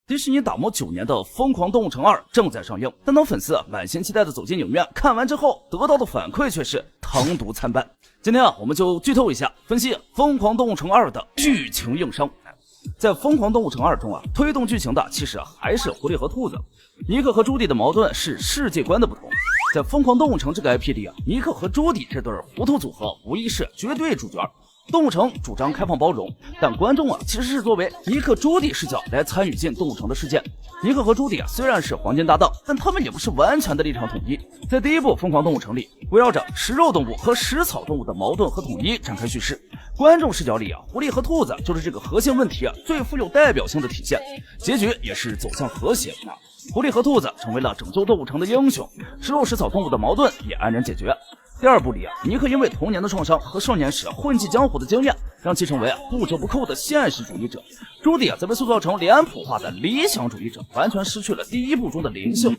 迪士尼打磨9年的《疯狂动物城2》正在上映，但当粉丝满心期待的走进影院，看完之后得到的反馈却是糖毒参半。今天我们就剧透一下，分析《疯狂动物城2》的剧情硬伤。在《疯狂动物城2》中推动剧情的其实还是狐狸和兔子。尼克和朱迪的矛盾是世界观的不同。在《疯狂动物城》这个 IP 里尼克和朱迪这对糊涂组合无疑是绝对主角。动物城主张开放包容，但观众其实是作为尼克朱迪视角来参与进动物城的事件。尼克和朱迪虽然是黄金搭档，但他们也不是完全的立场统一。在第一部《疯狂动物城》里，围绕着食肉动物和食草动物的矛盾和统一展开叙事。观众视角里狐狸和兔子就是这个核心问题最富有代表性的体现，结局也是走向和谐。狐狸和兔子成为了拯救动物城的英雄，食肉食草动物的矛盾也安然解决。第二部里尼克因为童年的创伤和少年时混迹江湖的经验，让其成为不折不扣的现实主义者。朱迪则被塑造成脸谱化的理想主义者，完全失去了第一部中的灵性。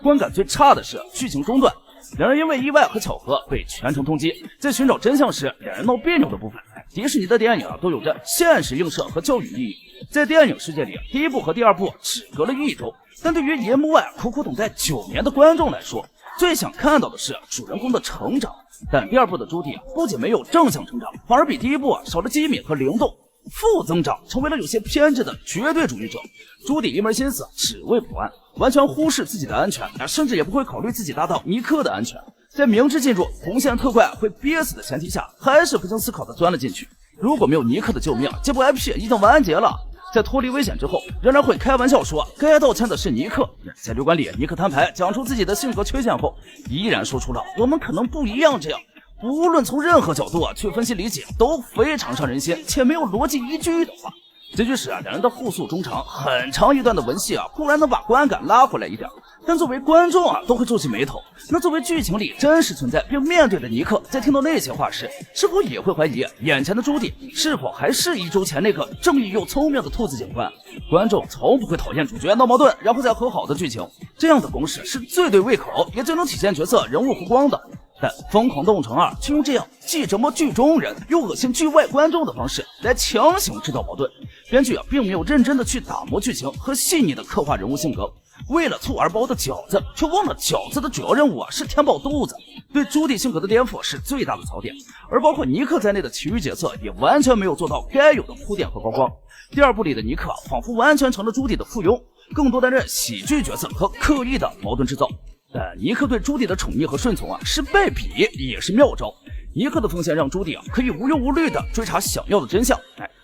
观感最差的是剧情中段，两人因为意外和巧合被全城通缉，在寻找真相时两人闹别扭的部分，迪士尼的电影都有着现实映射和教育意义。在电影世界里，第一部和第二部只隔了1周，但对于银幕外苦苦等待9年的观众来说，最想看到的是主人公的成长。但第二部的朱迪不仅没有正向成长，反而比第一部少了机敏和灵动，负增长，成为了有些偏执的绝对主义者。朱迪一门心思只为普安，完全忽视自己的安全，甚至也不会考虑自己搭档尼克的安全。在明知进入红线特快会憋死的前提下，还是不经思考的钻了进去。如果没有尼克的救命，这部 IP 已经完结了。在脱离危险之后，仍然会开玩笑说该道歉的是尼克。在旅馆里，尼克摊牌讲出自己的性格缺陷后，依然说出了我们可能不一样这样无论从任何角度去分析理解都非常伤人心且没有逻辑依据的话。结局时两人的互诉衷肠，很长一段的文戏固然能把观感拉回来一点，但作为观众都会皱起眉头。那作为剧情里真实存在并面对的尼克，在听到那些话时，是否也会怀疑眼前的朱迪是否还是1周前那个正义又聪明的兔子警官？观众从不会讨厌主角闹矛盾然后再和好的剧情，这样的公式是最对胃口也最能体现角色人物弧光的。但《疯狂动物城2》却用这样既折磨剧中人又恶心剧外观众的方式来强行制造矛盾。编剧并没有认真的去打磨剧情和细腻的刻画人物性格，为了醋而包的饺子，却忘了饺子的主要任务是填饱肚子。对朱迪性格的颠覆是最大的槽点，而包括尼克在内的其余角色也完全没有做到该有的铺垫和曝光。第二部里的尼克仿佛完全成了朱迪的附庸，更多担任喜剧角色和刻意的矛盾制造。但尼克对朱迪的宠溺和顺从是败笔也是妙招。尼克的奉献让朱迪可以无忧无虑的追查想要的真相。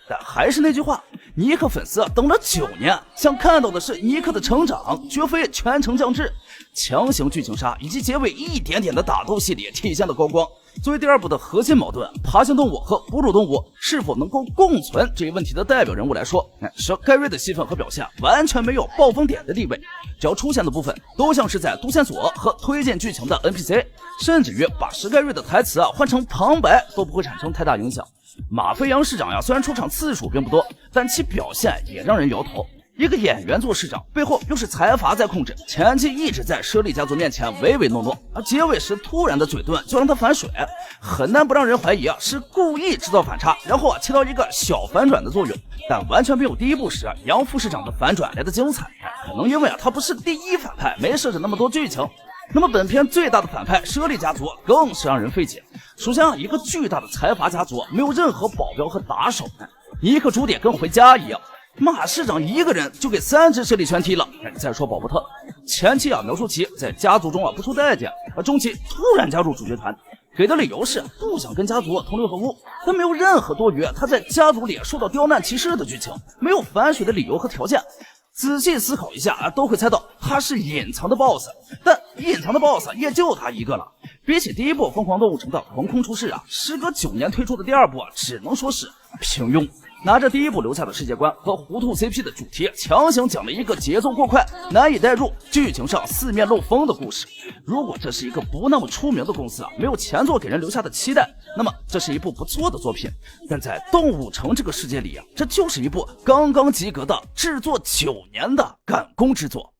但还是那句话，尼克粉丝等了9年，想看到的是尼克的成长，绝非全程降智。强行剧情杀以及结尾一点点的打斗戏里体现的高光。作为第二部的核心矛盾，爬行动物和哺乳动物是否能够共存这一问题的代表人物来说，史盖瑞的戏份和表现完全没有暴风点的地位，只要出现的部分都像是在读线索和推进剧情的 NPC， 甚至于把史盖瑞的台词换成旁白都不会产生太大影响。马飞扬市长虽然出场次数并不多，但其表现也让人摇头。一个演员做市长，背后又是财阀在控制，前期一直在舍利家族面前唯唯诺诺，结尾时突然的嘴遁就让他反水，很难不让人怀疑是故意制造反差，然后起到一个小反转的作用。但完全没有第一部时杨副市长的反转来的精彩，可能因为他不是第一反派，没设置那么多剧情。那么本片最大的反派舍利家族更是让人费解。首先一个巨大的财阀家族没有任何保镖和打手，尼克朱迪跟回家一样，马市长一个人就给3只舍利全踢了。再说保伯特，前期描述其在家族中不出待见，中期突然加入主角团，给的理由是不想跟家族同流合污，但没有任何多余他在家族里受到刁难歧视的剧情，没有反水的理由和条件。仔细思考一下都会猜到他是隐藏的 BOSS， 但隐藏的 BOSS 也就他一个了。比起第一部《疯狂动物城》的横空出世时隔9年推出的第二部只能说是平庸。拿着第一部留下的世界观和糊涂 CP 的主题，强行讲了一个节奏过快、难以代入、剧情上四面漏风的故事。如果这是一个不那么出名的公司没有前作给人留下的期待，那么这是一部不错的作品。但在动物城这个世界里这就是一部刚刚及格的制作9年的赶工之作。